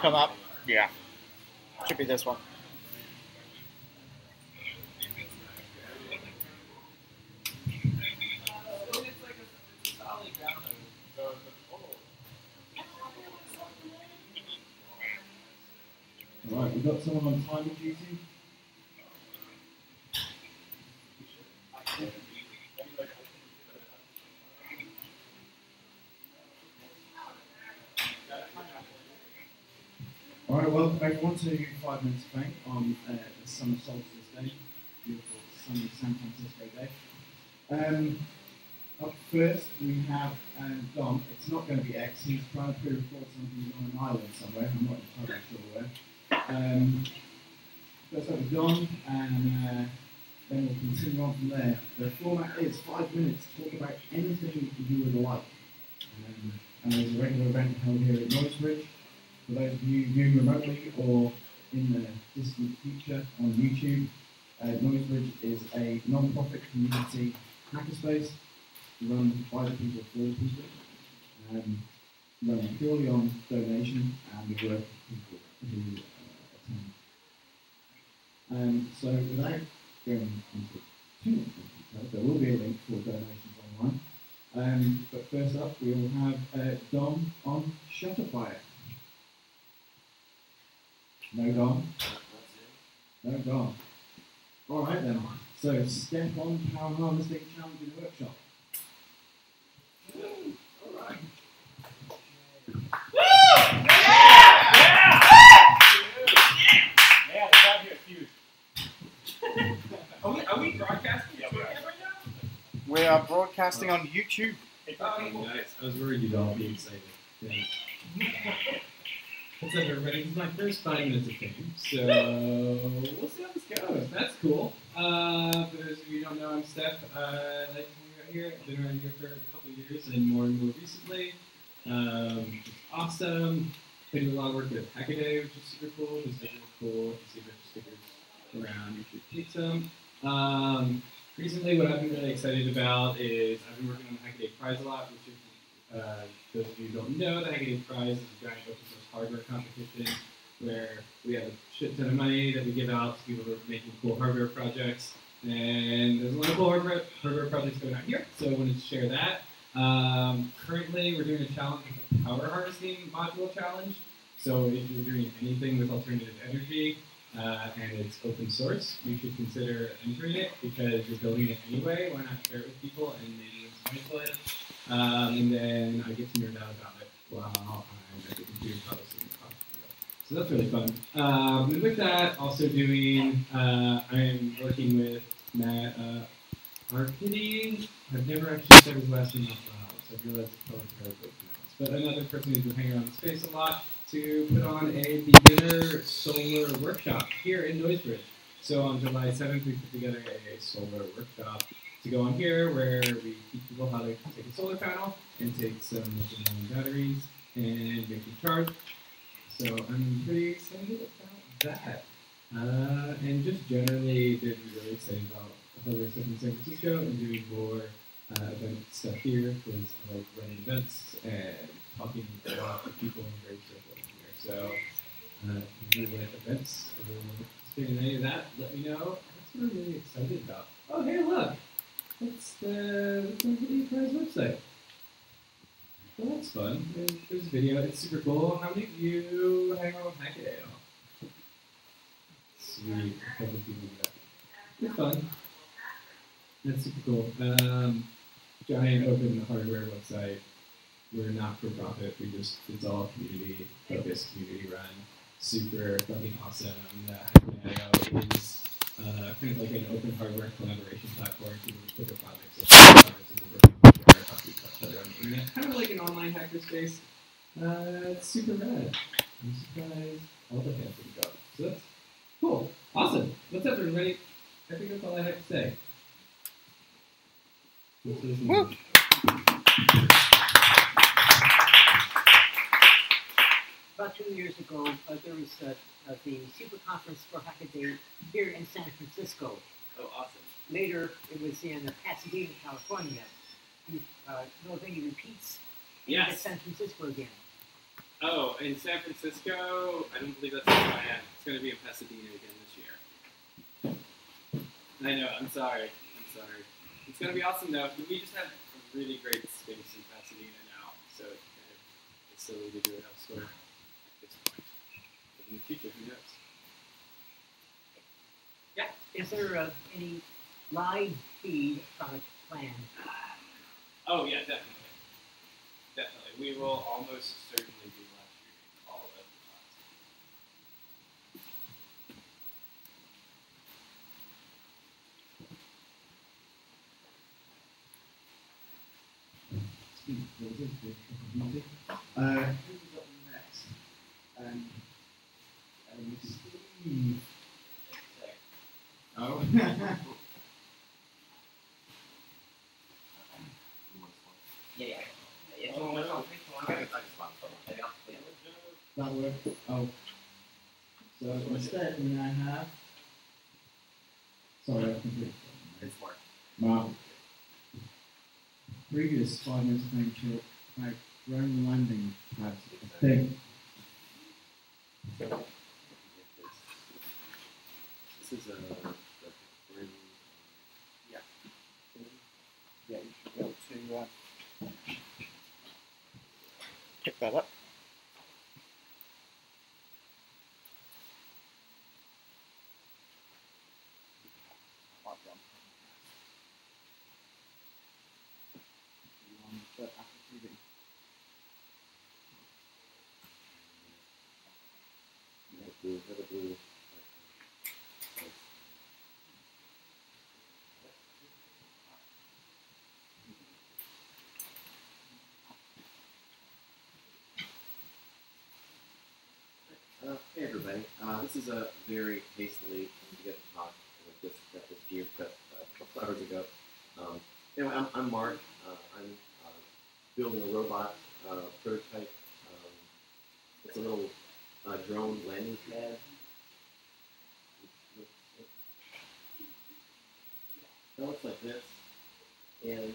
Come up. Yeah. Should be this one. Right, we've got someone on timing duty. All right, welcome everyone to 5 Minutes of Fame on the summer solstice day, beautiful sunny San Francisco day. Up first, we have Dom. It's not going to be X. He's trying to pre-record something on an island somewhere. I'm not entirely sure where. First up with Dom, and then we'll continue on from there. The format is 5 minutes. Talk about anything you would like. And there's a regular event held here at Noisebridge. For those of you viewing remotely or in the distant future on YouTube, Noisebridge is a non-profit community hackerspace run by the people for the people, run purely on donation and the work of people who attend. So without going into too much detail, there will be a link for donations online. But first up, we will have Dom on Shutterfire. No Dom? No Dom. All right then. So step on Power Harvesting Challenge in Workshop. All right. Woo! Yeah! Yeah, the crowd here is huge. Are we broadcasting right now? We are broadcasting on YouTube. Nice. I was worried you'd all be excited. Yeah. What's up, everybody? This is my first 5 minutes of fame, so we'll see how this goes. That's cool. For those of you who don't know, I'm Steph. I like to hang out here. I've been around here for a couple of years and more recently. It's awesome. I do a lot of work with Hackaday, which is super cool. It's super cool to see a bunch of stickers around. You should take some. Recently, what I've been really excited about is I've been working on the Hackaday Prize a lot, which is, those of you who don't know, the Hackaday Prize is a giant open source hardware competition where we have a shit ton of money that we give out to people who are making cool hardware projects. And there's a lot of cool hardware projects going on here, so I wanted to share that. Currently, we're doing a challenge with a power harvesting module challenge. So if you're doing anything with alternative energy and it's open source, you should consider entering it because you're building it anyway. Why not share it with people and maybe explain it? And then I get to nerd out about it while I'm at the computer processing. So that's really fun. And with that, also doing, I'm working with Matt Arcady. I've never actually said his last name out loud, so I realize it's probably terribly pronounced. But another person who's been hanging around the space a lot to put on a beginner solar workshop here in Noisebridge. So on July 7th, we put together a solar workshop to go on here where we teach people how to take a solar panel and take some lithium batteries and make them charge. So I'm pretty excited about that. And just generally been really excited about hardware stuff in San Francisco and doing more event stuff here because I like running events and talking to a lot of people in a great circle here. So if you want events or participating in any of that, let me know. That's what I'm really excited about. Oh, hey, look. That's the Hackaday Prize website. Well, that's fun. There's a video. It's super cool. How many of you hang out with Hackaday at all? Sweet. A couple people do that. It's fun. That's super cool. Giant open hardware website. We're not for profit. It's all community focused, community run. Super fucking awesome. Hackaday is kind of like an open hardware collaboration platform. People can put their projects like an online hackerspace. It's super rad. I'm surprised all the hands didn't go. So that's cool. Awesome. What's up, everybody? I think that's all I have to say. Woo. About 2 years ago, there was the Super Conference for Hackaday here in San Francisco. Oh, awesome. Later, it was in Pasadena, California. You know if any repeats? Yes. At San Francisco again. Oh, in San Francisco, I don't believe that's the plan. It's going to be in Pasadena again this year. I know, I'm sorry. It's going to be awesome, though. We just have a really great space in Pasadena now, so it's kind of silly to do it elsewhere at this point. But in the future, who knows? Yeah. Is there any live feed from it planned? Oh, yeah, definitely. Definitely. We will almost certainly be live streaming all of the talks. Who's up next? Steve. Oh. That work? Oh. So instead we now have. Sorry, I completely. It's Mark. Mark. Previous 5 minutes of fame talk about ground landing pads, I think. This is a room. Yeah. Yeah, you should be able to pick that up. Hey everybody, this is a very hastily put together talk. I just got this gear cut a couple hours ago. Anyway, I'm Mark. I'm building a robot prototype. It's a little drone landing pad. It looks like this. And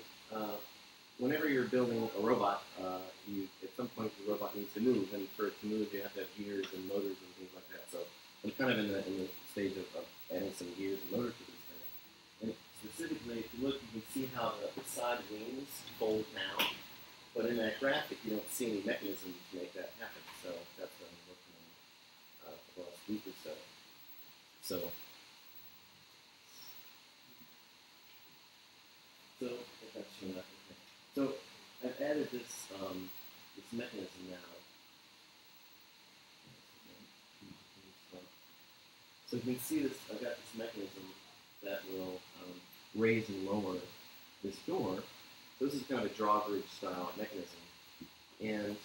whenever you're building a robot, at some point the robot needs to move, and for it to move, you have to have gears and motors and things like that. So I'm kind of in the stage of adding some gears and motors to this thing. And specifically, if you look, you can see how the side wings fold down. But in that graphic, you don't see any mechanism to make that happen. So that's what I'm working on for the last week or so. So if that's showing up. So I've added this this mechanism now. So you can see this. I've got this mechanism that will raise and lower this door. So this is kind of a drawbridge style mechanism, and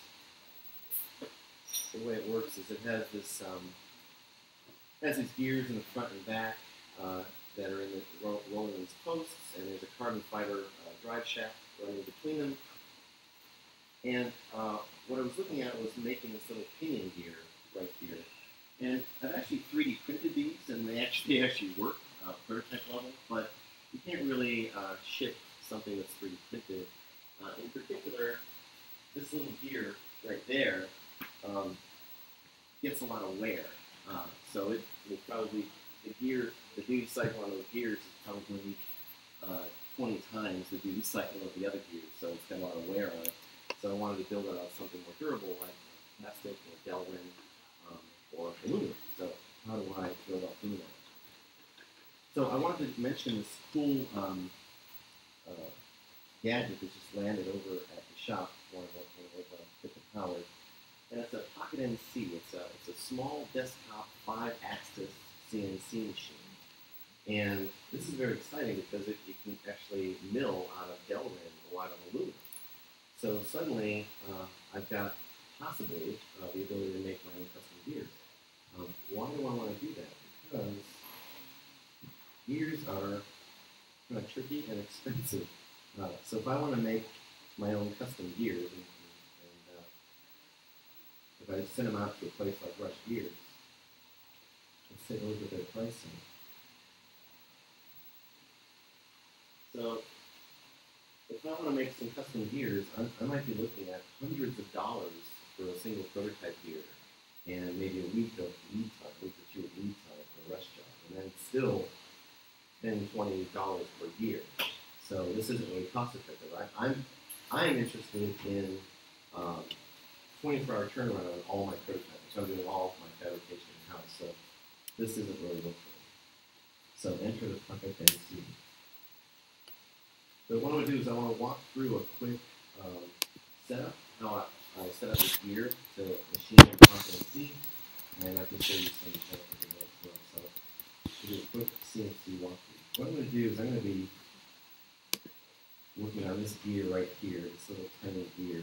the way it works is it has this has these gears in the front and back that are in the rolling these posts, and there's a carbon fiber drive shaft running between them. And what I was looking at was making this little pinion gear right here. And I've actually 3D printed these, and they actually work prototype level, but you can't really ship something that's 3D printed. In particular, this little gear right there gets a lot of wear. So it probably, the duty cycle on those gears is probably 20 times the duty cycle of the other gears, so it's got a lot of wear on it. So I wanted to build it out something more durable, like plastic or Delrin or aluminum. So how do I build up aluminum? So I wanted to mention this cool gadget that just landed over at the shop, one of different powers. And it's a Pocket NC. It's a small desktop 5-axis CNC machine. And this is very exciting because it can actually mill out of Delrin or out of aluminum. So suddenly, I've got possibly the ability to make my own custom gears. Why do I want to do that? Because gears are kind of tricky and expensive. So if I want to make my own custom gears, and if I just send them out to a place like Rush Gears, let's take a look at their pricing. So if I want to make some custom gears, I might be looking at hundreds of dollars for a single prototype gear, and maybe a week of lead time, a week or two of lead time for a rush job, and then still $10, $20 per year. So this isn't really cost effective. I'm interested in 24-hour turnaround on all my prototypes. So I'm doing all of my fabrication in house. So this isn't really what for me. So enter the Pocket NC. So what I want to do is I want to walk through a quick setup, how I set up this gear to machine and Pocket NC, and I can show you some examples of that as well. So I'll do a quick CNC walkthrough. What I'm going to do is I'm going to be working on this gear right here, this little tiny gear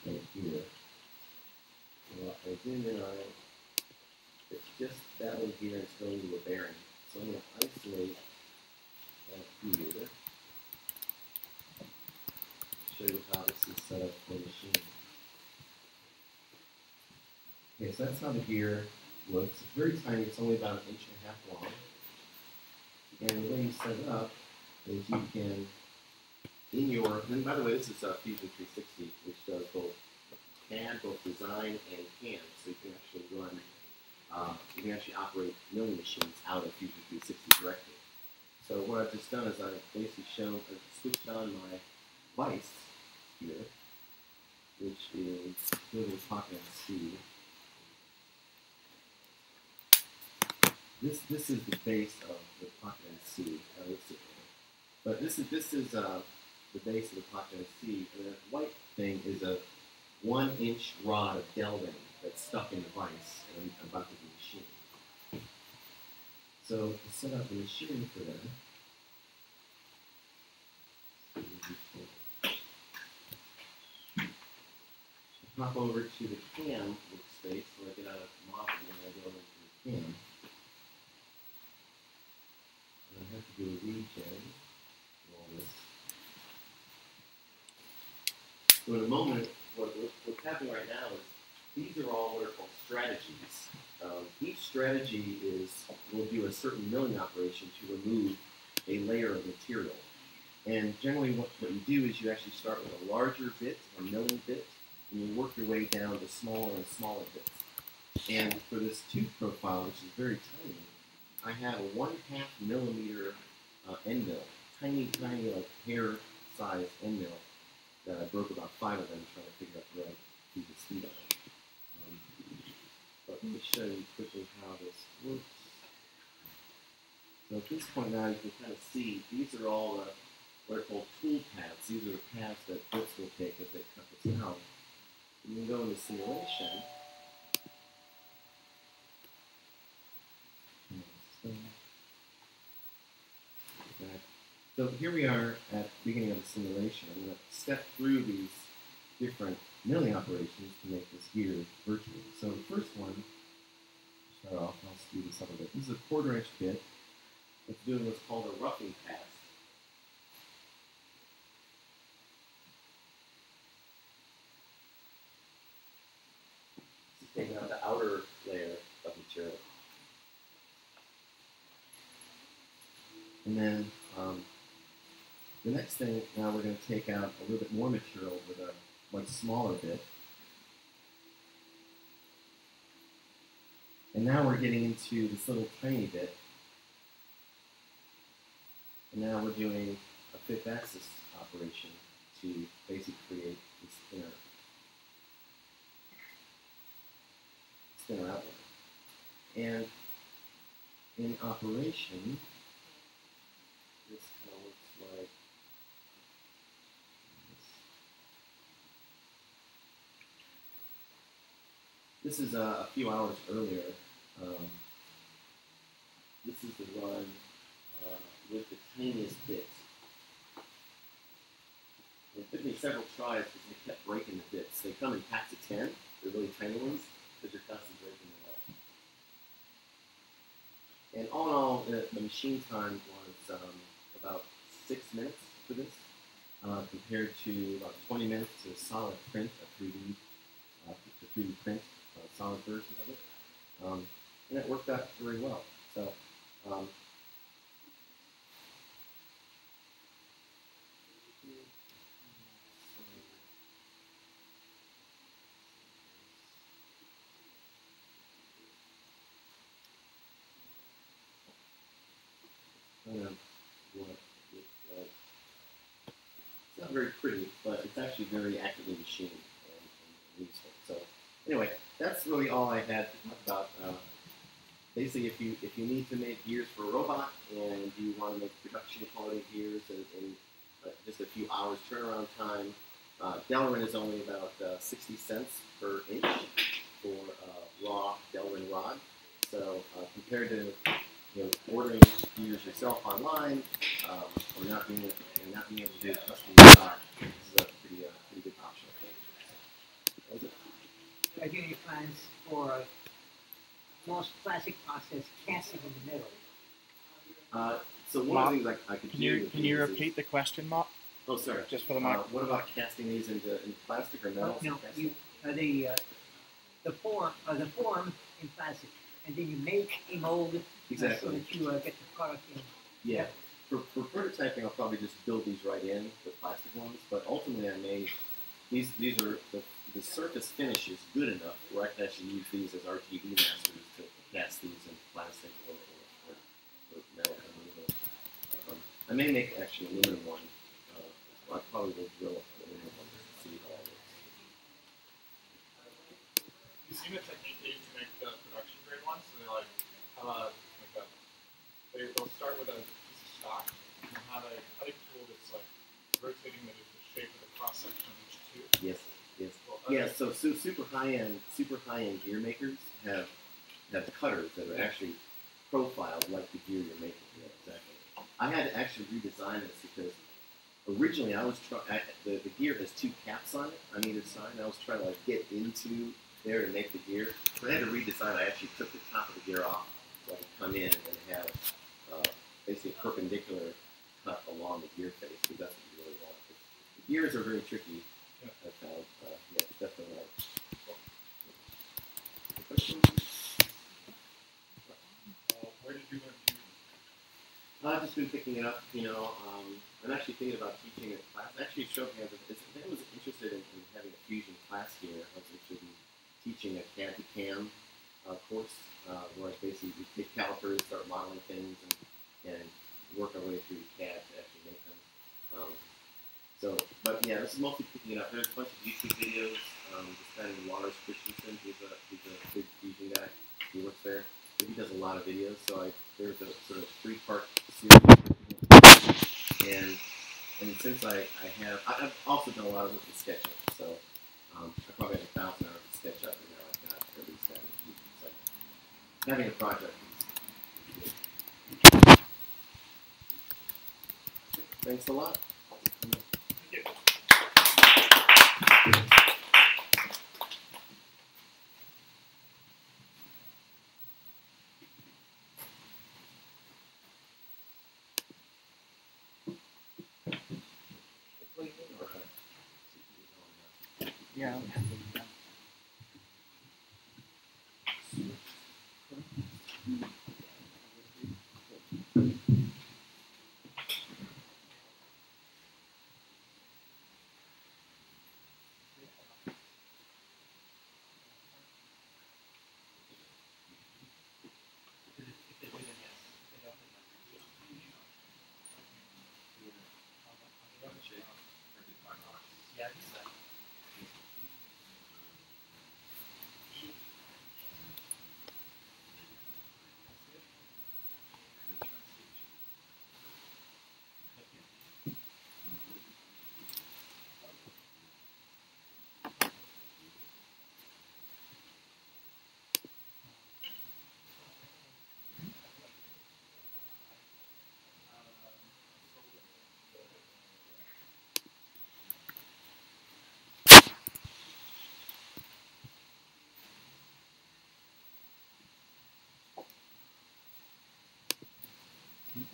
right here. So I zoom in on it. It's just that little gear and it's going into a bearing. So I'm going to isolate that gear. Show you how this is set up for machining. Okay, so that's how the gear looks. It's very tiny, it's only about 1.5 inches long. And the way you set it up is you can, and by the way, this is Fusion 360, which does both CAD, both design and CAM, so you can actually run, you can actually operate milling machines out of Fusion 360 directly. So what I've just done is I've basically I've switched on my vise here, which is building Pocket NC. This is the base of the Pocket NC. But this is the base of the Pocket NC, and the white thing is a 1-inch rod of gelding that's stuck in the vise and about to be machined. So to set up the machining for that, hop over to the CAM workspace, so I get out of modeling and I go into the CAM. And I have to do a regen for all this. So in a moment, what's happening right now is these are all what are called strategies. Each strategy will do a certain milling operation to remove a layer of material. And generally what you do is you actually start with a larger bit, a milling bit, and you work your way down to smaller and smaller bits. And for this tooth profile, which is very tiny, I have a 1/2 millimeter end mill, tiny like hair-sized end mill that I broke about 5 of them trying to figure out where I keep the speed on. But let me show you quickly how this works. So at this point now, you can kind of see these are all what are called tool paths. These are the paths that bits will take as they cut this out. You can go into simulation. So here we are at the beginning of the simulation. I'm going to step through these different milling operations to make this gear virtual. So the first one, start off, I'll speed this up a bit. This is a 1/4-inch bit that's doing what's called a roughing pass. This is taking out the outer layer of material. And then the next thing, now we're going to take out a little bit more material with a much smaller bit. And now we're getting into this little tiny bit. And now we're doing a 5th axis operation to basically create this thinner outline. And in operation, this kind of looks like this is a few hours earlier. This is the run with the tiniest bit. It took me several tries because they kept breaking the bits. They come in packs of 10, they're really tiny ones, but you're constantly breaking them all. And all in all, the machine time was about 6 minutes for this, compared to about 20 minutes to a solid print, a 3D print, a solid version of it. And it worked out very well. So, it's not very pretty, but it's actually very actively machined and useful. So anyway, that's really all I had to talk about. Basically, if you need to make gears for a robot and you want to make production quality gears in just a few hours turnaround time, Delrin is only about 60 cents per inch for raw Delrin rod. So compared to ordering gears yourself online or not being able to do custom rod, this is a pretty good option. That was it. Are there any plans for most plastic process casting in the middle? So one of the things I could Can do you with can you these repeat the question, Mark? Oh, sorry. Just for the mic. What about casting these into plastic or metal? No, the form in plastic, and then you make a mold Exactly. so that you get the product in. Yeah. For prototyping, I'll probably just build these right in, the plastic ones. But ultimately, I may these are the surface finish is good enough where I can actually use these as RTD masters to cast these in plastic or metal and aluminum. I may make actually an aluminum one. I probably will drill an aluminum one to see how it works. You seen the technique they use to make the production grade ones? So they like have they'll start with a piece of stock and how they tool that's like rotating the shape of the cross section of each tube. Yes. Well, Yeah, so super high end gear makers have cutters that are actually profiled like the gear you're making. Yeah, exactly. I had to actually redesign this because originally I was the gear has 2 caps on it on either side. And I was trying to like get into there to make the gear. So I had to redesign. I actually took the top of the gear off so I could come in and have basically a perpendicular cut along the gear face because that's what you really want. The gears are very tricky. I found. Yeah, it's definitely right. Where did you learn to use it? I've just been picking it up. I'm actually thinking about teaching a class. Actually, showed me I was interested in having a fusion class here. I was interested in teaching a CAD to CAM course where I basically we take calipers, start modeling things, and work our way through CAD to actually make them. But yeah, this is mostly picking it up. There's a bunch of YouTube videos. This guy named Lars Christensen, he's a big fusion guy. He works there. He does a lot of videos. So there's a sort of 3-part series. And since I've also done a lot of work with SketchUp. So I probably have 1,000 hours of SketchUp, and now I've got at least that in fusion. So having a project is good. Thanks a lot. Yeah.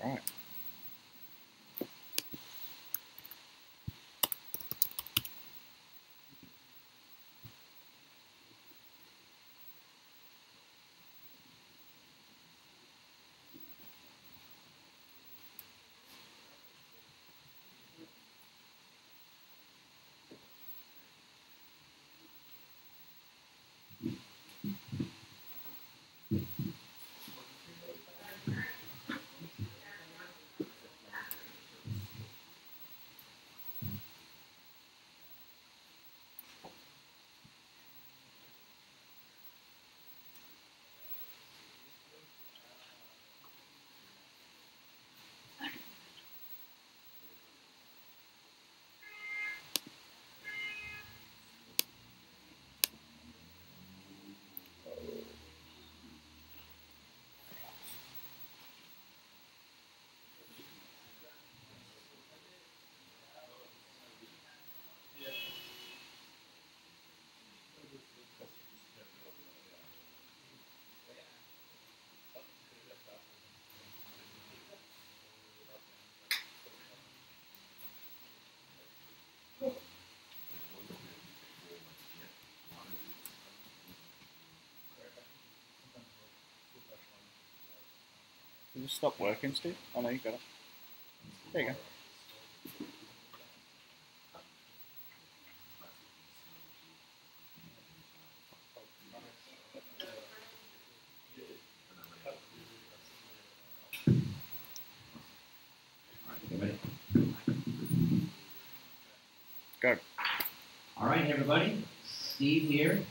Right. Did it stop working, Steve? Oh no, you got it. There you go. Go. All right, everybody. Steve here.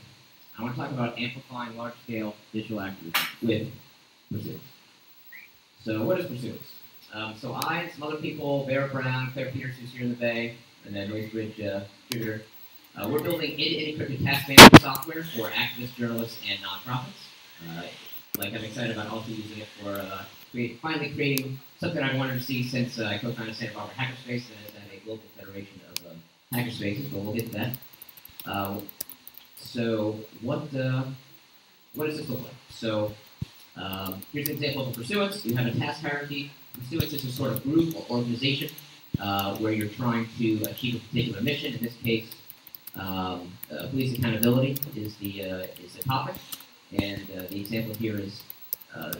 I want to talk about amplifying large-scale digital activism with Pursuance. So what is Pursuance? So I and some other people, Bear Brown, Claire Peters, who's here in the Bay, and then Noisebridge Distributor, we're building end-to-end encrypted task management software for activists, journalists, and nonprofits. Like I'm excited about also using it for finally creating something I wanted to see since I co-founded Santa Barbara Hackerspace and has had a global federation of hackerspaces, but we'll get to that. So what does this look like? So here's an example of a Pursuance. You have a task hierarchy. Pursuance is a sort of group or organization where you're trying to achieve a particular mission. In this case, police accountability is the topic. And the example here is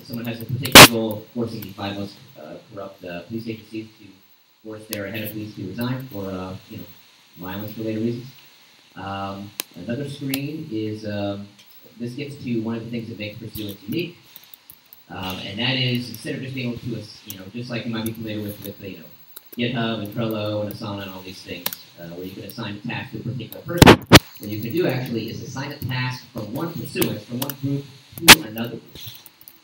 someone has a particular goal of forcing the 5 most corrupt police agencies to force their head of police to resign for violence-related reasons. Another screen is this gets to one of the things that makes Pursuance unique, and that is instead of just being able to, just like you might be familiar with GitHub and Trello and Asana and all these things, where you can assign a task to a particular person. What you can do actually is assign a task from one Pursuance, from one group to another group.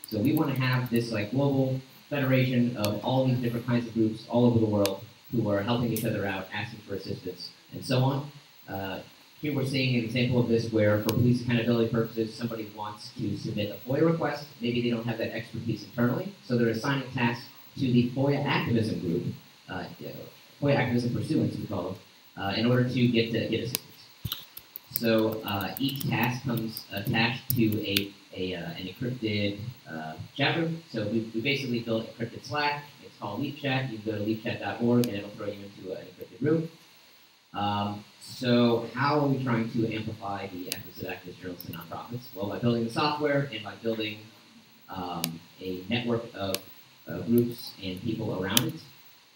So we want to have this global federation of all these different kinds of groups all over the world who are helping each other out, asking for assistance, and so on. Here we're seeing an example of this where, for police accountability purposes, somebody wants to submit a FOIA request. Maybe they don't have that expertise internally, so they're assigning tasks to the FOIA activism group, FOIA activism Pursuance, we call them, in order to get assistance. So each task comes attached to an encrypted chat room. So we basically built encrypted Slack. It's called LeapChat. You can go to leapchat.org and it'll throw you into an encrypted room. So how are we trying to amplify the efforts of activists, journalists, and nonprofits? Well, by building the software and by building a network of groups and people around it.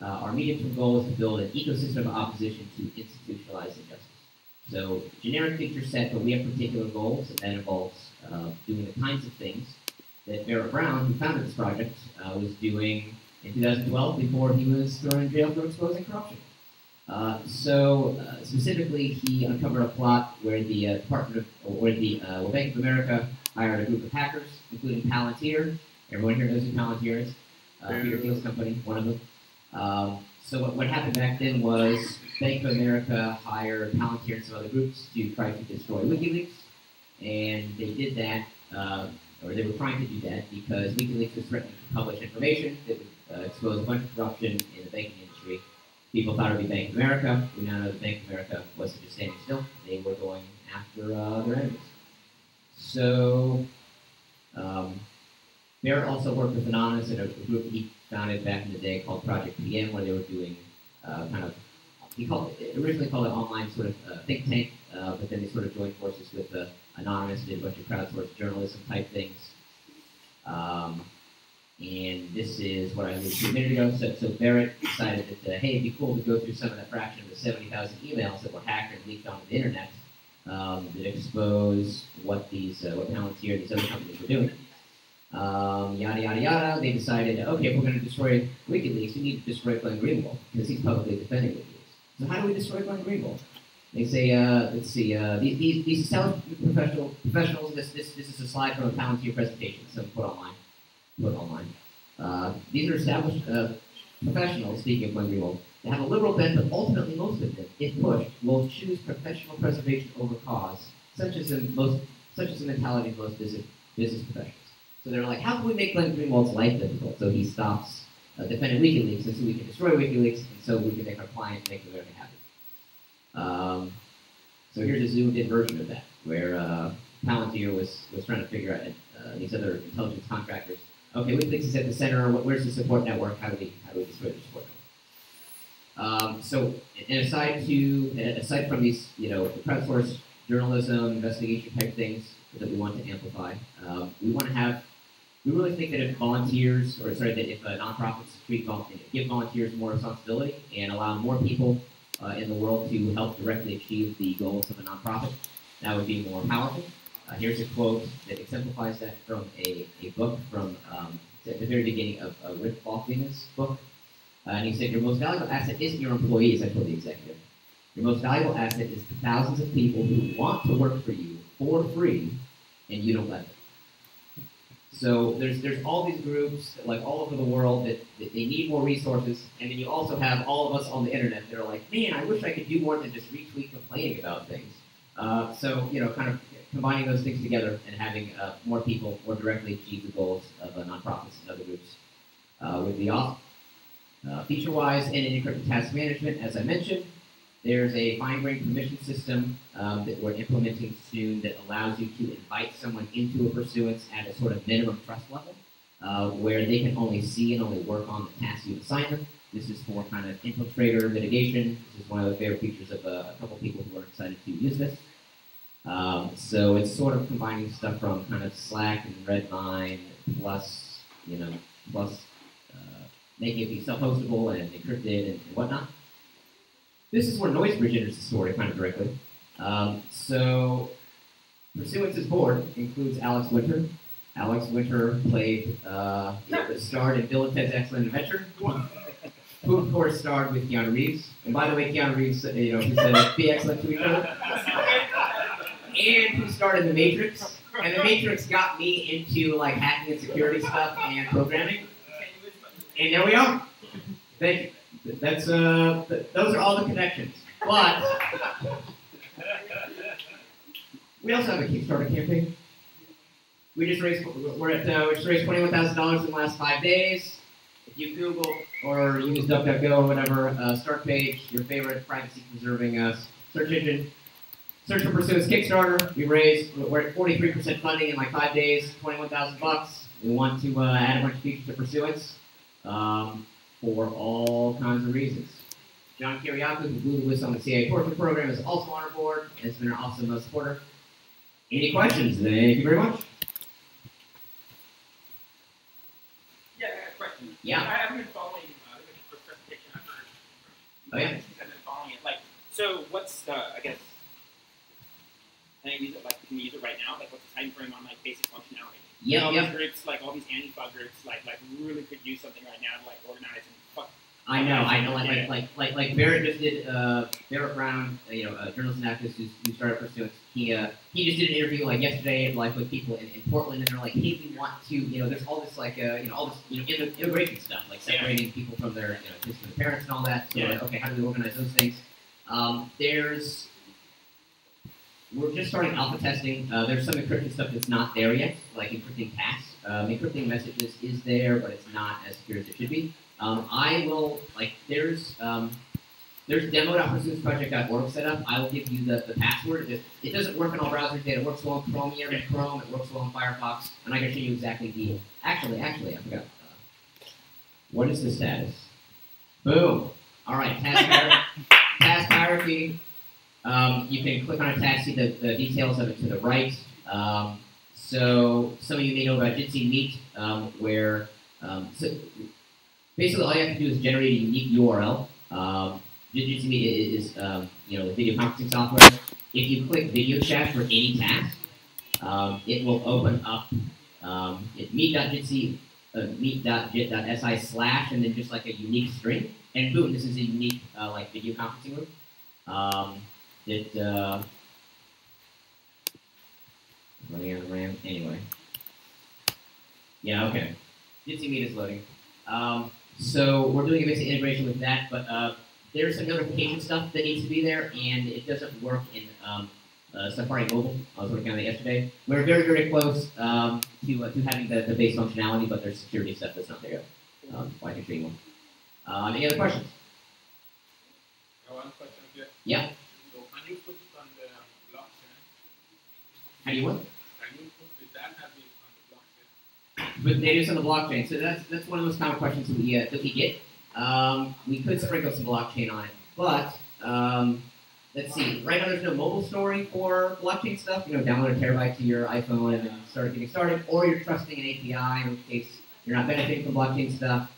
Our medium-term goal is to build an ecosystem of opposition to institutionalized injustice. So generic feature set, but we have particular goals, and that involves doing the kinds of things that Barrett Brown, who founded this project, was doing in 2012 before he was thrown in jail for exposing corruption. Specifically, he uncovered a plot where the Bank of America hired a group of hackers, including Palantir. Everyone here knows who Palantir is. Peter Thiel's company, one of them. So what happened back then was Bank of America hired Palantir and some other groups to try to destroy WikiLeaks, and they did that, or they were trying to do that because WikiLeaks was threatening to publish information that would expose a bunch of corruption in the banking industry. People thought it would be Bank of America. We now know that Bank of America wasn't just standing still. They were going after their enemies. So Barrett also worked with Anonymous and a group he founded back in the day called Project PM, where they were doing originally called it online sort of think tank, but then they sort of joined forces with Anonymous, did a bunch of crowdsourced journalism type things. And this is what I alluded to a minute ago. So Barrett decided that, hey, it'd be cool to go through some of that fraction of the 70,000 emails that were hacked and leaked onto the internet that expose what Palantir and these other companies were doing. Yada, yada, yada. They decided, okay, if we're going to destroy WikiLeaks, we need to destroy Glenn Greenwald, because he's publicly defending WikiLeaks. So how do we destroy Glenn Greenwald? They say, let's see, these established professionals, this is a slide from a Palantir presentation, so put online. These are established professionals, speaking of Glenn Greenwald, that have a liberal bent, but ultimately most of them, if pushed, will choose professional preservation over cause, such as the mentality of most business professionals. So they're like, how can we make Glenn Greenwald's life difficult so he stops defending WikiLeaks, and so we can destroy WikiLeaks, and so we can make our clients make America happy. So here's a zoomed-in version of that, where Palantir was trying to figure out these other intelligence contractors. Okay, WikiLeaks is at the center. Where's the support network? How do we destroy the support network? So, and aside from these, crowdsourced journalism, investigation type things that we want to amplify, we really think that if nonprofits give volunteers more responsibility and allow more people in the world to help directly achieve the goals of a nonprofit, that would be more powerful. Here's a quote that exemplifies that from a book from at the very beginning of Rick Balkina's book. And he said, your most valuable asset isn't your employees, I told the executive. Your most valuable asset is the thousands of people who want to work for you for free, and you don't let them. So there's all these groups like all over the world that they need more resources, and then you also have all of us on the internet that are like, man, I wish I could do more than just retweet complaining about things. So kind of combining those things together and having more people more directly achieve the goals of nonprofits and other groups would be awesome. Feature-wise and in encrypted task management, as I mentioned, there's a fine-grained permission system that we're implementing soon that allows you to invite someone into a pursuance at a sort of minimum trust level, where they can only see and only work on the tasks you've assigned them. This is for kind of infiltrator mitigation. This is one of the favorite features of a couple people who are excited to use this. So it's sort of combining stuff from kind of Slack and Redmine plus making it be self-hostable and encrypted and whatnot. This is where Noisebridge enters the story kind of directly. So Pursuance's board includes Alex Winter. Alex Winter played, starred in Bill and Ted's Excellent Adventure, who of course starred with Keanu Reeves. And by the way, Keanu Reeves, who said be excellent to each other. And who starred in The Matrix. And The Matrix got me into like hacking and security stuff and programming. And there we are. Thank you. That's those are all the connections. But we also have a Kickstarter campaign. We just raised $21,000 in the last 5 days. If you Google or use DuckDuckGo or whatever, start page, your favorite privacy preserving search engine. Search for Pursuance Kickstarter. We're at 43% funding in like 5 days, $21,000. We want to add a bunch of features to Pursuance for all kinds of reasons. John Kiriakou, who blew the whistle on the CIA Torture Program, is also on our board and has been an awesome supporter. Any questions? Thank you very much. Yeah, I got a question. Yeah. I've been following the first presentation I've heard. Oh, yeah? I've been following it. Like, so what's I guess, can I use it, like, can we use it right now? Like, what's the time frame on, like, basic functionality? Yeah, all these groups, like, all these anti-bug groups, like, really could use something right now to, like, organize and fuck. I know. Like Barrett just did. Barrett Brown, a journalist and activist who started Pursuance. He just did an interview like yesterday, like with people in Portland, and they're like, hey, we want to, there's all this like, all this, immigration stuff, like separating people from their, kids from their parents and all that. So like, okay, how do we organize those things? We're just starting alpha testing. There's some encryption stuff that's not there yet, like encrypting tasks. Encrypting messages is there, but it's not as secure as it should be. There's demo.pursuanceproject.org set up. I will give you the password. It doesn't work in all browsers yet. It works well in Chromium and Chrome. It works well in Firefox. And I can show you exactly actually, I forgot. What is the status? Boom. All right, task hierarchy. You can click on a task, see the details of it to the right. So some of you may know about Jitsi Meet, where so basically all you have to do is generate a unique URL. Jitsi Meet is the video conferencing software. If you click video chat for any task, it will open up meet.jitsi meet.jit.si / and then just like a unique string, and boom, this is a unique like video conferencing room. Running out of RAM anyway. Yeah, okay. Jitsi Meet is loading. So we're doing a basic integration with that, but there's some notification stuff that needs to be there, and it doesn't work in Safari Mobile. I was working on it yesterday. We're very, very close to having the base functionality, but there's security stuff that's not there yet. So I can show you one. Any other questions? One question here. Yeah. So can you put it on the blockchain? How do you what? Can you put the database on the blockchain? But data's on the blockchain. So that's one of those common questions that we get. We could sprinkle some blockchain on it, but let's see. Right now, there's no mobile story for blockchain stuff. Download a terabyte to your iPhone and then start getting started, or you're trusting an API, in which case you're not benefiting from blockchain stuff.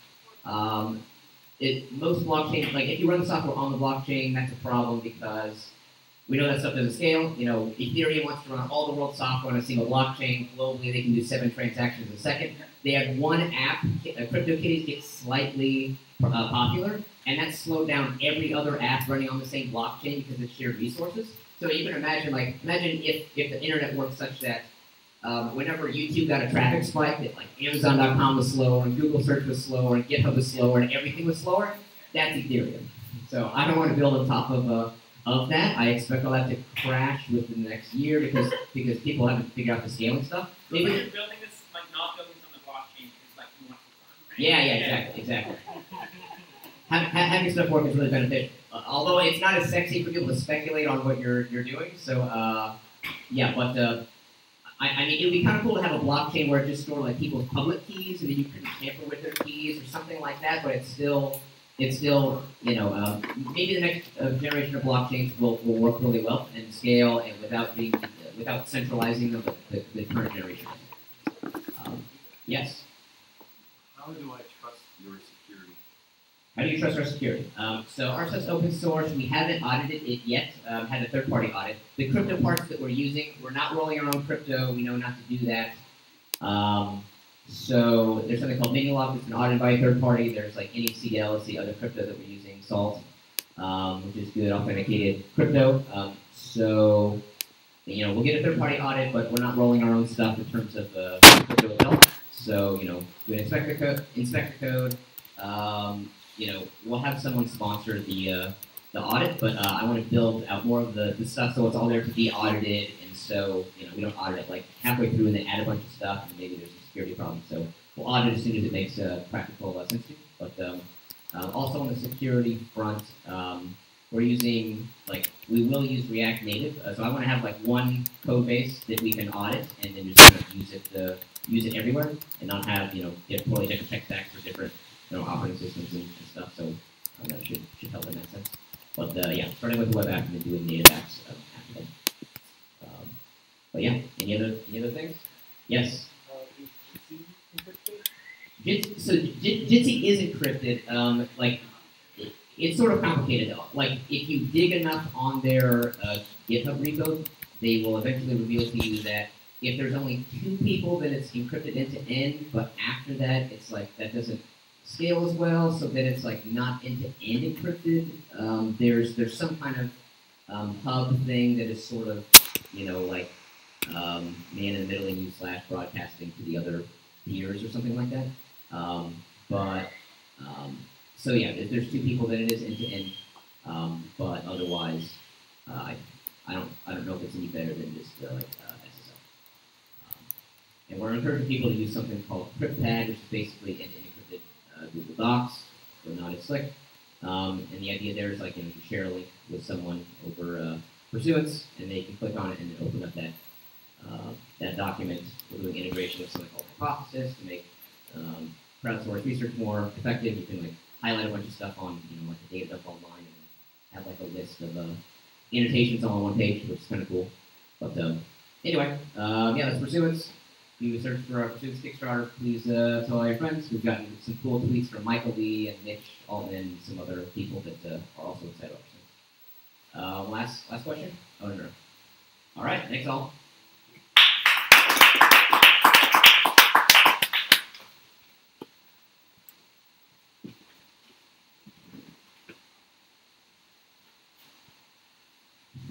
Most blockchain, like if you run the software on the blockchain, that's a problem because we know that stuff doesn't scale. Ethereum wants to run all the world's software on a single blockchain. Globally, they can do 7 transactions a second. They had one app, CryptoKitties, get slightly popular, and that slowed down every other app running on the same blockchain because of shared resources. So you can imagine, if the internet worked such that whenever YouTube got a traffic spike, that like Amazon.com was slower, and Google search was slower, and GitHub was slower, and everything was slower. That's Ethereum. So I don't want to build on top of that. I expect all that to crash within the next year because people haven't figured out the scaling stuff. So you're building this, like not building this on the blockchain because like you want to. Yeah, exactly. Having stuff work is really beneficial. Although it's not as sexy for people to speculate on what you're doing. So but I mean, it would be kind of cool to have a blockchain where it just stored like people's public keys and then you couldn't tamper with their keys or something like that. But it's still maybe the next generation of blockchains will work really well and scale and without centralizing the current generation. Yes. How do I trust your security? How do you trust our security? So our stuff's open source. We haven't audited it yet. Had a third-party audit. The crypto parts that we're using, we're not rolling our own crypto. We know not to do that. So there's something called Minilock that's been audited by a third party. There's like NECL is the other crypto that we're using, Salt, which is good authenticated crypto. So we'll get a third-party audit, but we're not rolling our own stuff in terms of crypto itself. So we inspect the code. We'll have someone sponsor the audit, but I want to build out more of the stuff so it's all there to be audited, and so we don't audit it like halfway through and then add a bunch of stuff and maybe there's a security problem. So we'll audit as soon as it makes practical sense to. But also on the security front, we're using we will use React Native. So I want to have one code base that we can audit and then just kind of use it everywhere and not have totally different tech stacks for different operating systems and stuff. So that should help in that sense. But starting with the web app and then doing native apps after that. But yeah, any other things? Yes. Jitsi is encrypted. It's sort of complicated though. If you dig enough on their GitHub repo, they will eventually reveal to you that if there's only 2 people, then it's encrypted end to end. But after that, it's that doesn't scale as well, so then it's not end-to-end encrypted. There's some kind of hub thing that is sort of man in the middle and you / broadcasting to the other peers or something like that. So yeah, if there's 2 people, then it is end-to-end. But otherwise, I don't know if it's any better than just SSL. And we're encouraging people to use something called CryptPad, which is basically end-to-end encrypted Google Docs, so not as slick. And the idea there is you share a link with someone over Pursuance, and they can click on it and then open up that document. We're doing integration with something called Hypothesis to make crowdsource research more effective. You can like highlight a bunch of stuff on like the data dump online and have like a list of annotations all on one page, which is kind of cool. But anyway, yeah, that's Pursuance. If you search for Pursuance Kickstarter, please tell all your friends. We've gotten some cool tweets from Michael Lee and Mitch Altman and some other people that are also excited about Pursuance. Last question? Oh, no. All right, thanks all.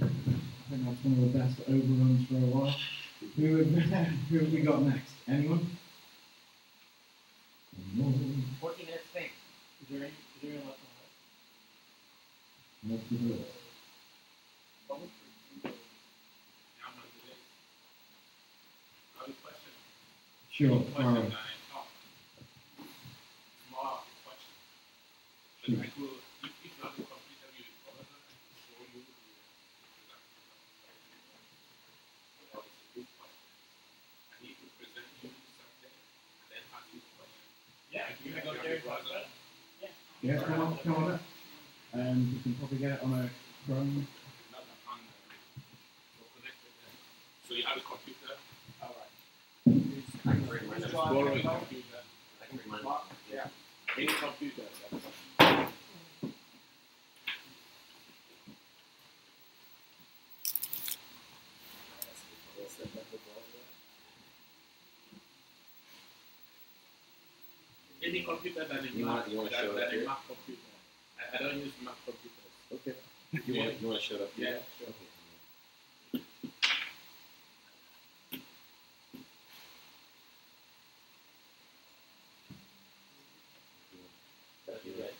I think that's one of the best overruns for a while. Who have we got next? Anyone? 14 minutes, thanks. Is there any left on Let's do it. Sure. All right. Yeah, come on up. You can probably get it on a Chrome. So you have a computer? I can bring mine. Borrow a computer. I can bring mine. Yeah. Any computer. Any computer that is You Mac, wanna show it that here? is Mac computer. I don't use Mac computers. Okay. You want to show it up here? Yeah, sure. Okay. That'd be right.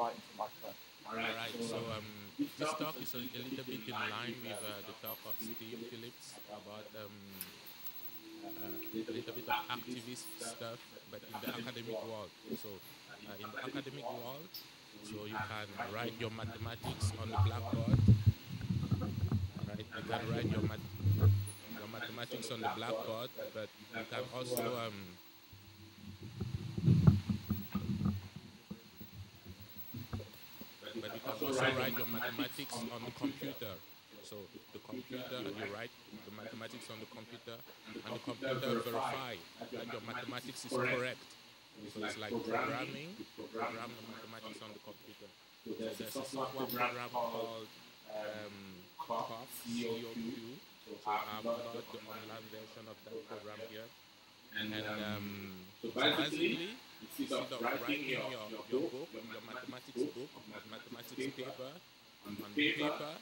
right into the microphone. Alright, so this talk is a little bit in line with the talk of Steve Phillips about a little bit of activist stuff, but in the academic world. So in the academic world, so you can write your mathematics on the blackboard, right? You can write your mathematics on the blackboard, but you can also write your mathematics on the computer. So the computer, you write the mathematics on the computer, and the computer verify that your mathematics is correct. So it's like programming, you program the mathematics on the computer. So there's a software program called COQ, C-O-Q. So I've got the online version of that program here. And so basically, instead of writing your book, your mathematics book, mathematics paper, on the paper,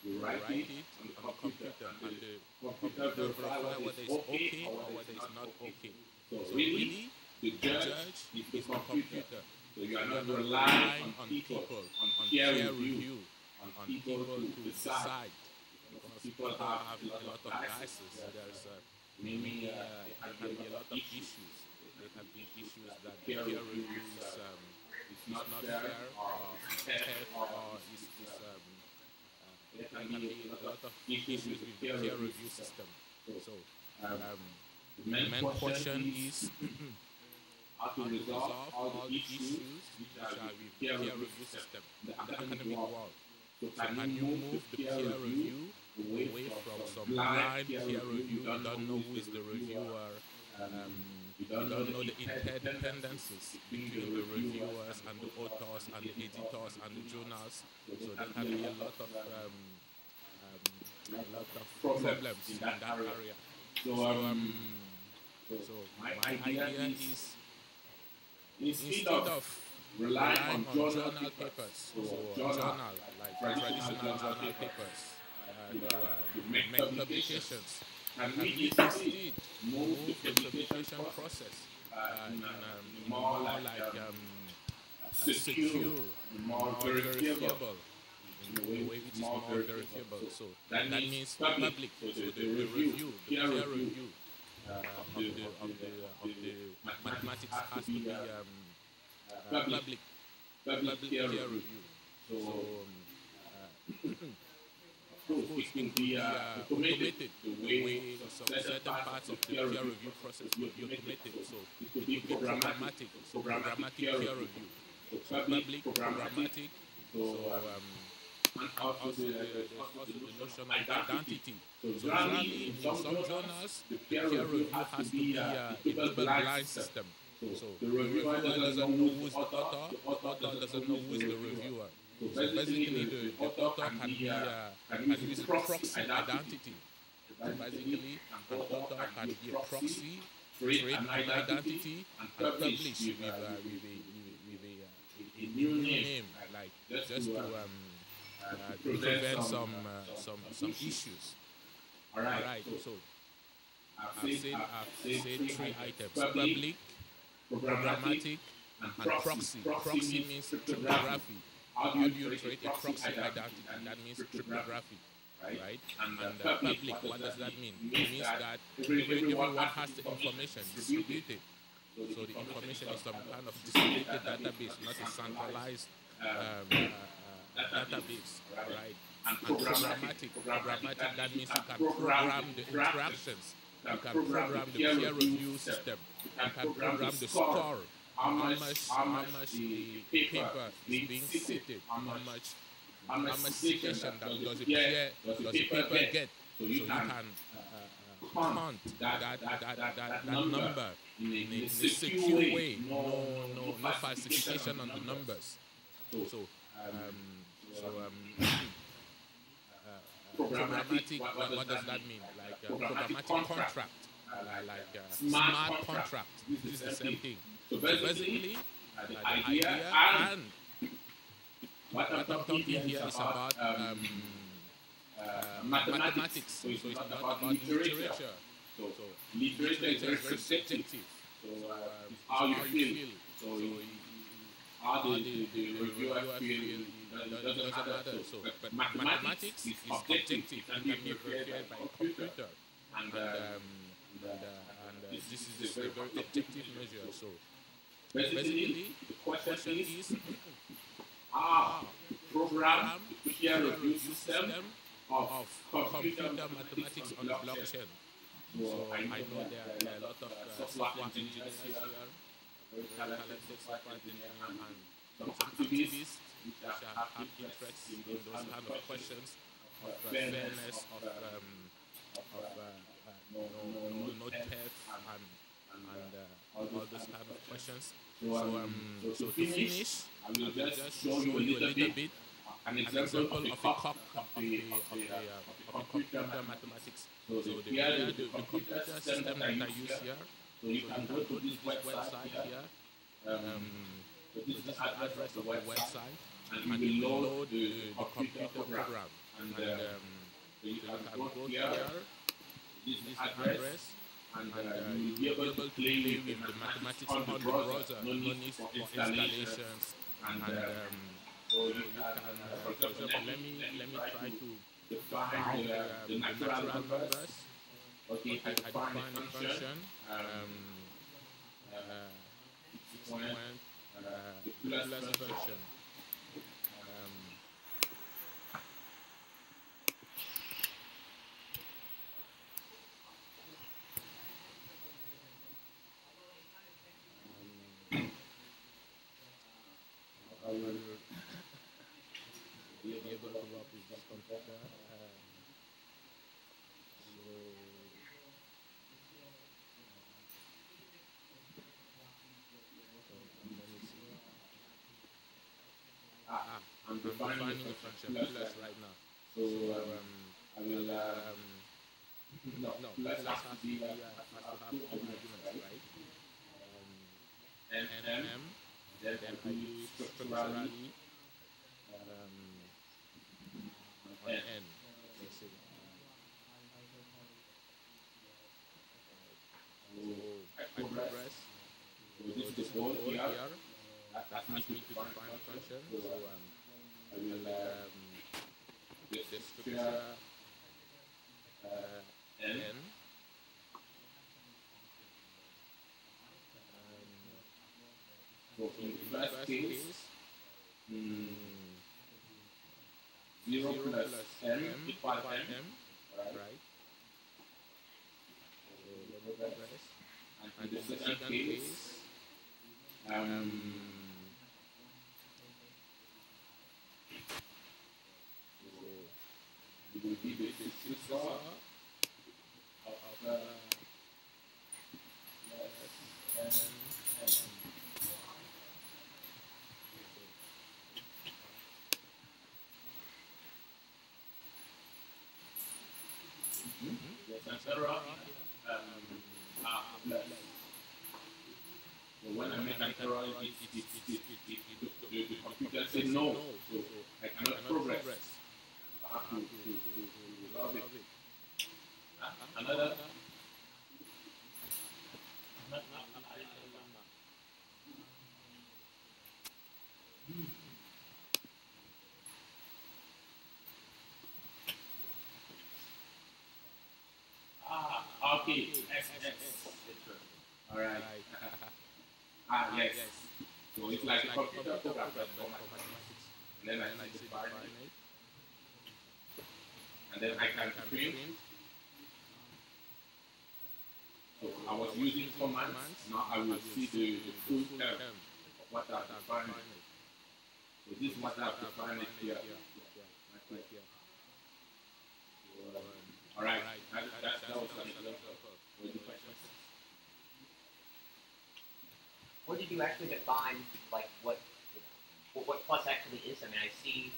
you write it on the computer, and the computer verify whether it's okay or whether it's not okay. So really, the judge is the computer. So you are not relying on people, on peer review, on people to decide. Because people have a lot of biases. There's maybe there can be a lot of issues. There can be issues that the peer review is not fair or theft or is there can be a lot of issues with the peer review system. So the main question is how to resolve all the issues which are with peer review system, the academic world. So can you move the peer review away from some blind peer review? You don't know who is the reviewer. You don't know the interdependencies between the reviewers and the authors and the editors and the journals. So there can be a lot of problems in that area. So my idea is instead of relying on journal papers, so journal like traditional journal papers, to make publications. And we instead move the publication process in more like secure, more verifiable, in a way which is more verifiable. So that means public. So the review, the peer review of the mathematics has to be public peer review. So of course, it will be automated the way certain parts of the peer review process will be automated. So it will be programmatic. So programmatic peer review. So public, programmatic. So and also there's also the notion of identity. So generally, in some journals, the peer review has to be a double-blind system. So the reviewer doesn't know who is the author doesn't know who is the reviewer. So basically, the author can use a proxy identity. So basically, an author can be a proxy, create an identity, and publish with a new name, like just to prevent some issues. All right. So I've said 3 items: public, programmatic, and proxy. Proxy means cryptography. How do you create a proxy identity? That means cryptography, right? And public, what does that mean? It means that everyone has the information distributed. So the information is some kind of distributed database, not a centralized database, right? And programmatic, that means you can program the interactions, you can program the peer review system, you can program the score. How much the paper is being cited, how much citation does the paper get, so you can count that number in a secure way, no falsification on the numbers. Programmatic, what does that mean? Like programmatic contract, like smart contract, this is the same thing. So basically, the idea and what I'm talking here is about mathematics. So it's not about literature. So literature is very subjective. So it's how you feel. So how the reviewer feel it doesn't matter. So, but mathematics is objective. It can be verified by a computer, and this is a very objective measure. So basically, the question is how to program the peer review system of computer mathematics on the blockchain. So I know there are a lot of software engineers here, very talented software engineers, and some activists which have interest in those kind of questions of fairness, of no theft, and all those kind of questions. So to finish, I will just show you a little bit an example of a cock of the computer mathematics. So the computer system that I use here. So you can go to this website here. So this is the address of the website, and you will load the computer program. And you can go here. This is the address. And you will be able to play with the mathematics on the browser, no need for installations. And so you can, for example, let me try to define the natural numbers. Okay, I define a function. The plus function. I will be able to work with this computer. I'm defining the function plus right now. So I will plus has to be have two arguments, right? And M. Then I do it structurally on N. Let's see. So I progress. So this is the goal here. That asks me to define a function. So I will the structure N. So in the first case, 0 plus m equal m, right? And in the second case, it will be the successor of n. Error plus. So when I make an error, the computer says no, so I cannot progress. I have to resolve it. Another. Okay, X. All right. Yes. So it's like a computer program for mathematics. And then I specify it. And then I can print. So I was using commands. Now I will see the full term of what I've defined. So this is what I've defined here. All right. That was an example. Where did you actually define like what plus actually is? I mean, I see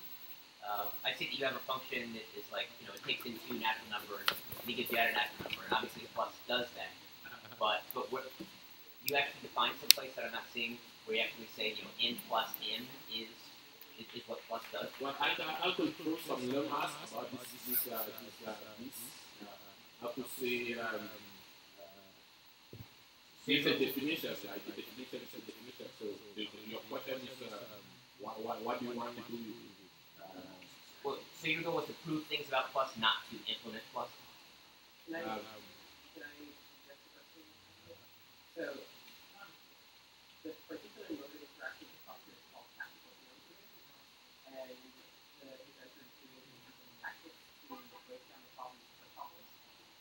that you have a function that is like, it takes in two natural numbers and it gives you out a natural number, and obviously plus does that. But what you actually define someplace that I'm not seeing where you actually say n plus m is what plus does. Well, I could throw some lemmas about this. I could say it's a definition, like the definition is a definition So your question is, what do you want to do with it? Well, so your goal was to prove things about Plus, not to implement Plus? Can I suggest a question? So, the particular mode of interaction with software is called tactical theory, and the inventor is doing using tactics to break down the problems of problems.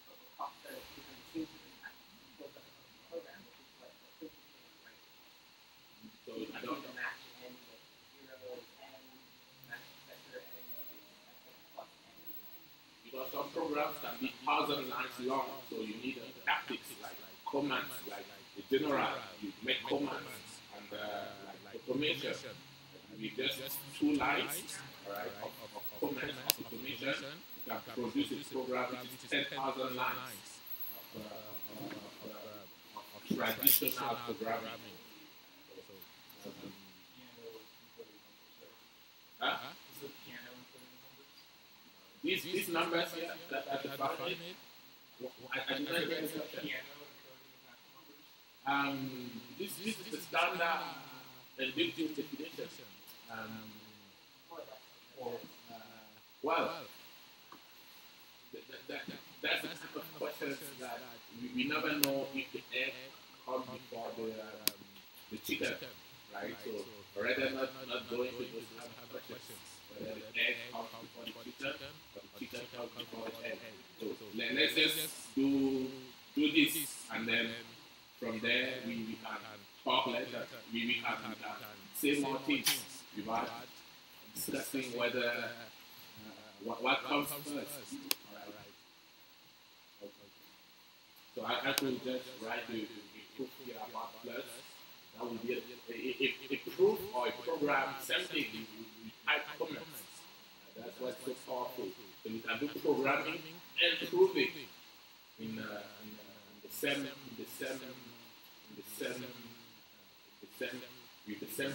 But what Cox does is it seems to be tactics built up a program, which is what the thinking is, right? So You I can don't do the match n with 0 and match vector n is plus n. because some programs can be 1,000 lines long, so you need tactics like commands, like the general, you make commands, and like automation. With just 2 lines, alright, of commands of automation, you can produce a program which is 10,000 lines of traditional programming. Huh? These numbers here that are defined, I did not hear the question. This is the standard and built-in definition. Well, that's the type of questions that we never know if the egg comes before the chicken, right? So rather not go into those kind of questions, whether the egg comes before the chicken or the chicken comes before the egg. So let's just do this, and then from there we can talk later. We can say more things without discussing whether what comes first. Alright. So I could just write a proof here about plus. That would be a proof or a program, something you type comments. That's what's so powerful. So you can do programming and proving in the same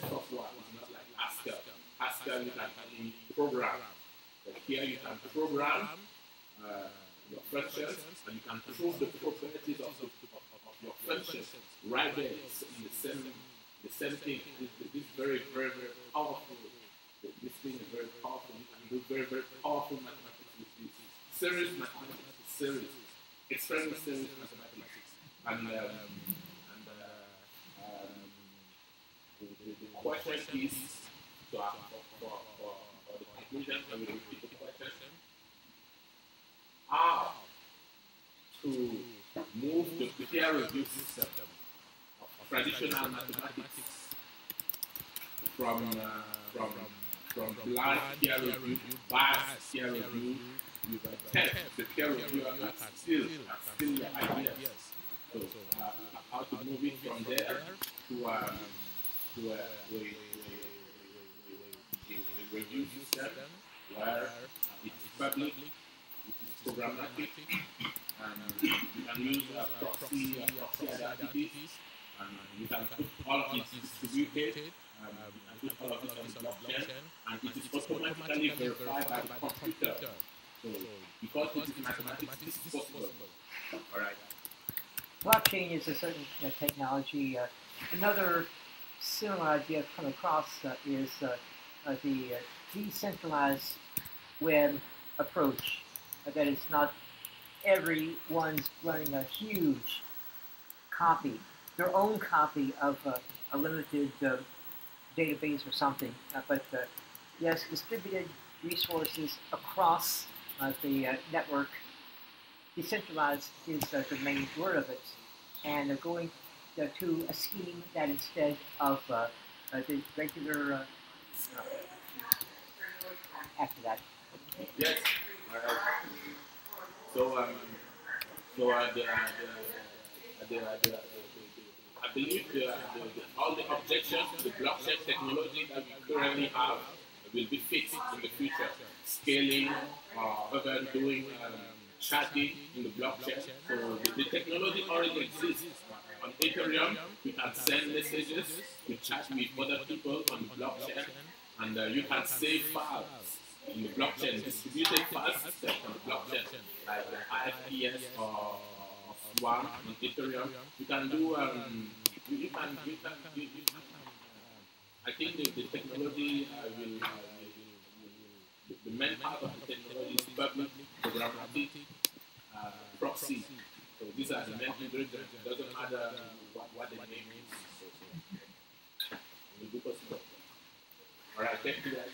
software. It's not like Haskell. Haskell you can only program, but here you can program your functions, and you can prove the properties of your functions right there in the same thing. This is very, very, very powerful. This thing is very powerful. You can do very, very powerful mathematics with this. Serious mathematics is serious. Extremely serious mathematics. And the question is, so for the conclusion, I will repeat the question. How to move the peer review system of traditional mathematics from blind peer review, biased peer review, you can test the peer reviewer can still your ideas. So how to move it from there to a review system where it is public, it is programmatic, and you can use proxy identities, and you can put all of it distributed, you can put all of it on the blockchain, and it is automatically verified by the computer. So because it is mathematics, this is possible. All right. Blockchain is a certain technology. Another similar idea I've come across is the decentralized web approach. That is not everyone's running a huge copy, their own copy of a limited database or something, but yes, distributed resources across the network. Decentralized is the main word of it, and going to a scheme that instead of the regular after that. Yes. So I believe all the objections to the blockchain technology that we currently have will be fixed in the future. Scaling, even doing chatting in the blockchain. So the technology already exists. On Ethereum, you can send messages to chat with other people on the blockchain, and you can save files in the blockchain, distributed file system on the blockchain, like the IFPS or Swan on Ethereum. You can do I think the technology the main part of the technology is public programmatic proxy. So these are the main ingredients. It doesn't matter what the name is. So we'll do possible. All right, thank you guys.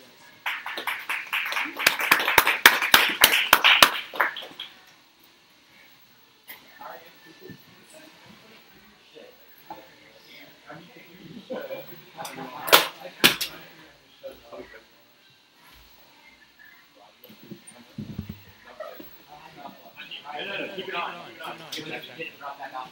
Keep it on. Keep it on. Drop back off.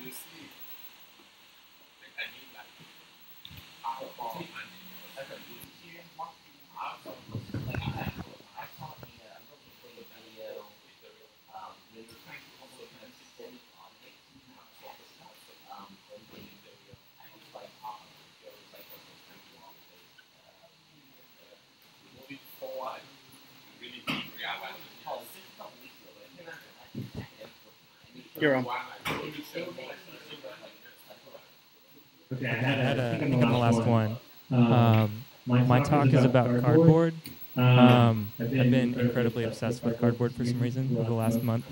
You see, I need like alcohol and moving forward, really deep reality. You're on. Okay, I had I think I'm the last one. My talk is about cardboard. I've been incredibly obsessed with cardboard for some reason over the last month.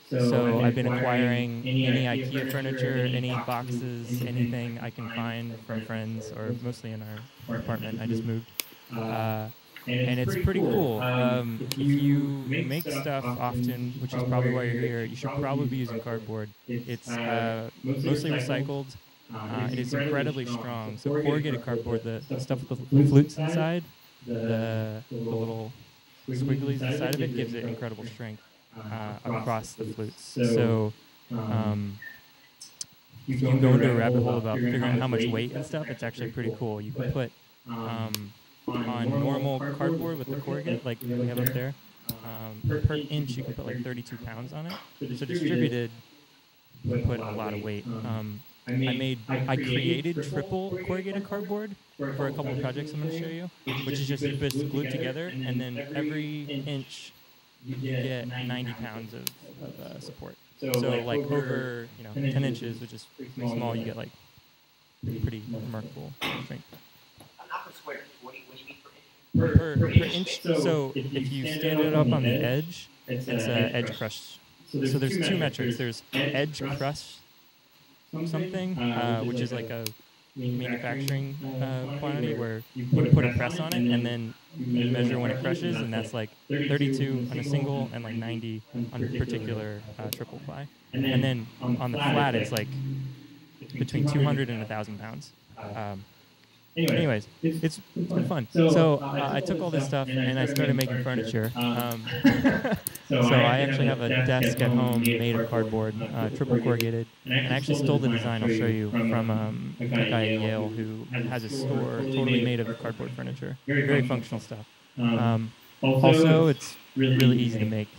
So I've been acquiring any IKEA furniture, any boxes, anything I can find from friends, or mostly in our apartment. I just moved. And it's pretty cool. If you make stuff often, which is probably why you're here, you should probably be using cardboard. It's mostly recycled. It is incredibly strong. So corrugated cardboard, the stuff with the flutes inside, the little squigglies inside of it, gives it incredible strength across the flutes. So if you go into a rabbit hole about figuring out how much weight and stuff, it's actually pretty cool. You can put on normal cardboard with the corrugate, like we have up there, per inch you can put like 32 pounds on it. So distributed, you put a lot of weight. I created triple corrugated cardboard for a couple of projects I'm going to show you, which is just it's glued together, and then every inch you get 90 pounds of support. So like over 10 inches, which is pretty small, you get like pretty remarkable strength. Not per square. What do you mean per inch? So if you stand it up on the edge, it's edge crush. So there's two metrics. There's edge crush something, which is like a manufacturing quantity where you put a press on it and then you measure when it crushes, and that's like 32 on a single and like 90 on a particular triple ply. And then on the flat, it's like between 200 and 1,000 pounds. Anyways, it's been fun. So I took all this stuff and I started making furniture. So I actually have a desk at home made of cardboard, triple corrugated. And I actually stole the design I'll show you from a guy at Yale who has a store totally made of cardboard furniture. Very functional stuff. Also, it's really easy to make.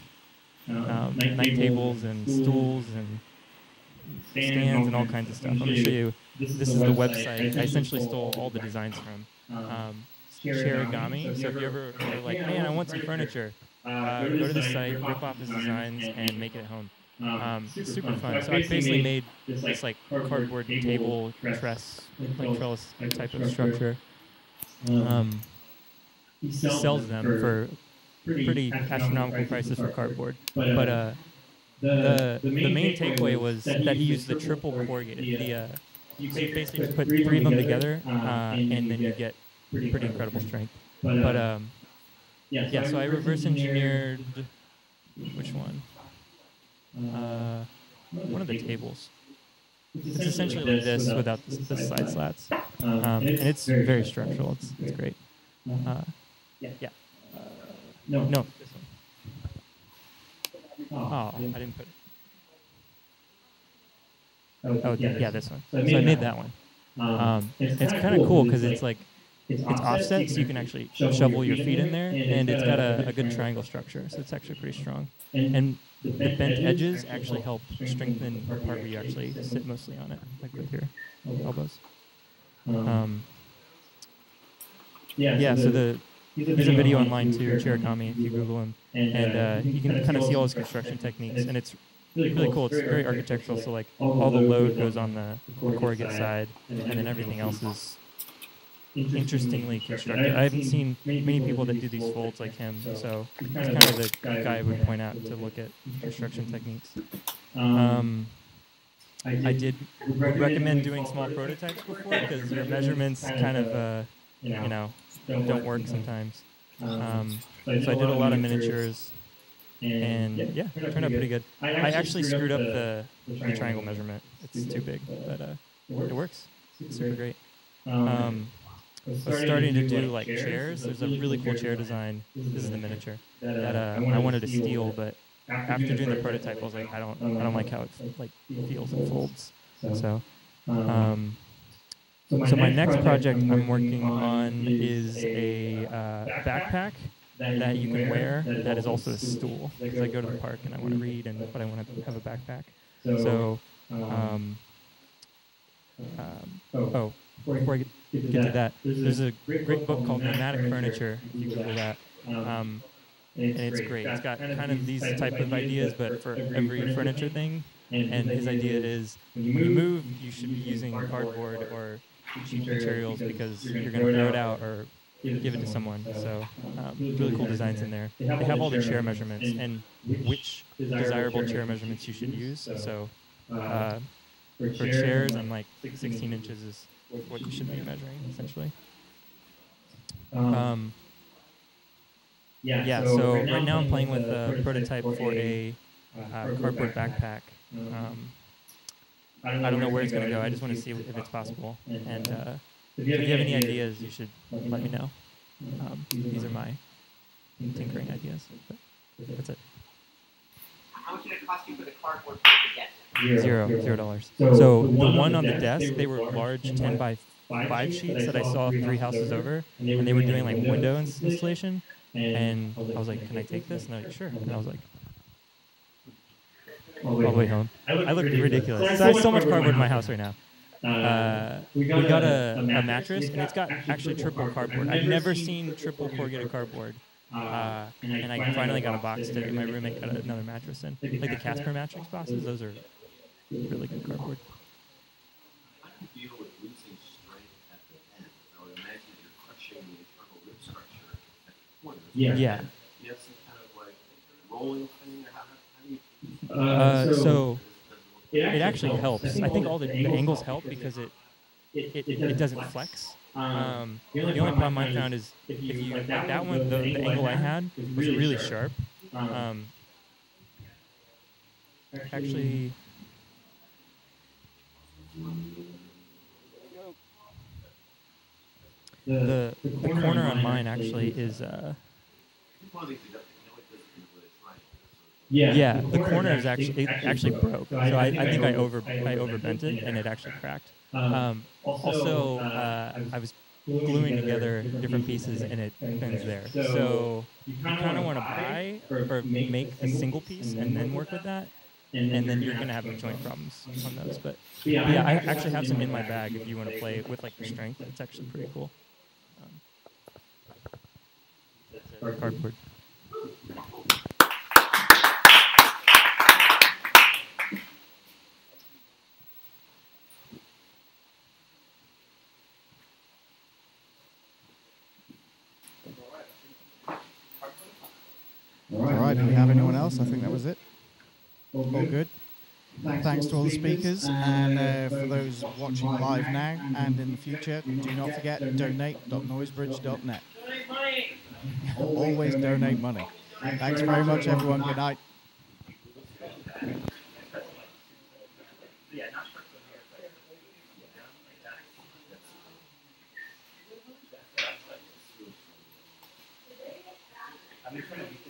Night tables and stools and stands and all kinds of stuff. I'm going to show you. This is the website I essentially stole all the designs from. Sharigami. So if you ever are like, man, I want some furniture, go to the site, rip off his designs, and make it at home. It's super fun. So I basically made this like cardboard table trellis type of structure. He sells them for pretty astronomical prices for cardboard. But the main takeaway was that he used the triple corrugated. So you basically just put three of them together, and then you get pretty incredible strength. But yeah, so I reverse engineered which one? One of the tables. It's essentially like this without the side slats, and it's very structural. It's great. Yeah. No. This one. Oh, I didn't put it. Oh, yeah, this one. So I made that one. It's kind of cool because it's like it's offset, so you can actually shovel your feet in there, and it's got a good triangle structure, so it's actually pretty strong. And the bent edges actually help strengthen the part where you actually sit mostly on it, like with your elbows. Yeah, so there's a video online too, Chirikami, if you Google him, and you can kind of see all his construction techniques, and it's really cool. It's very architectural, so like all the load goes on the corrugate side, and then everything else is interestingly constructed. I haven't seen many people that do these folds like him, so he's kind of the guy I would point out to look at construction techniques. I would recommend doing small prototypes before, because your measurements kind of, don't work sometimes. So I did a lot of miniatures, and yeah, it turned out pretty good. I actually screwed up the triangle measurement. It's too big, but it works. It's super great. I was starting to do like chairs. There's a really cool chair design. This is the miniature that I wanted to steal, but after doing the prototype, I was like, I don't like how it like feels and folds. So my next project I'm working on is a backpack that you can wear that is also a stool, because I go to the park and I want to read, but I want to have a backpack. So before I get to that, there's a great book called Nomadic Furniture, if you Google that. And it's great. It's got kind of these type of ideas, but for every furniture thing. And his idea is, when you move, you should be using cardboard or cheap materials, because you're going to throw it out or give it to someone. So really cool designs in there. They have all the chair measurements and which desirable chair measurements you should use. So for chairs, I'm like 16 inches is what you should be measuring, essentially. So right now I'm playing with a prototype for a cardboard backpack. I don't know where it's going to go. I just want to see if it's possible. And if you have any ideas, you should let me know. These are my tinkering ideas. But that's it. How much did it cost you for the cardboard for the desk? $0. So the one on the desk, they were large 10 by 5 sheets that I saw 3 houses over, and they were doing like window installation. And I was like, "Can I take this?" And they're like, "Sure." And I was like, all the way home. I look ridiculous. So I have so much cardboard in my house right now. We got a mattress, and it's got actually triple cardboard. I've never seen triple corrugated cardboard. And I finally got a box today. My roommate got another mattress in. Like the Casper mattress boxes, those are really good cardboard. How do you deal with losing strength at the end? I would imagine that you're crushing the internal rib structure at the corners. Yeah. You have some kind of like rolling thing, or how do you? So it actually helps. I think all the angles help because it doesn't flex. The only problem I found is if you that one the angle I had was really sharp. Actually, the corner on mine actually is yeah, the corner is actually broke. So I think I overbent it and it actually cracked. Also, I was gluing together different pieces and it bends there. So you kind of want to buy or make a single piece and then work with that. And then you're going to have joint problems on those. But yeah, I actually have some in my bag if you want to play with like the strength. It's actually pretty cool. Cardboard. All right, do we have anyone else? I think that was it. All good. Thanks to all the speakers, and for those watching live now and in the future, do not forget donate.noisebridge.net. Always donate money. Thanks very much, everyone. Good night. I'm trying to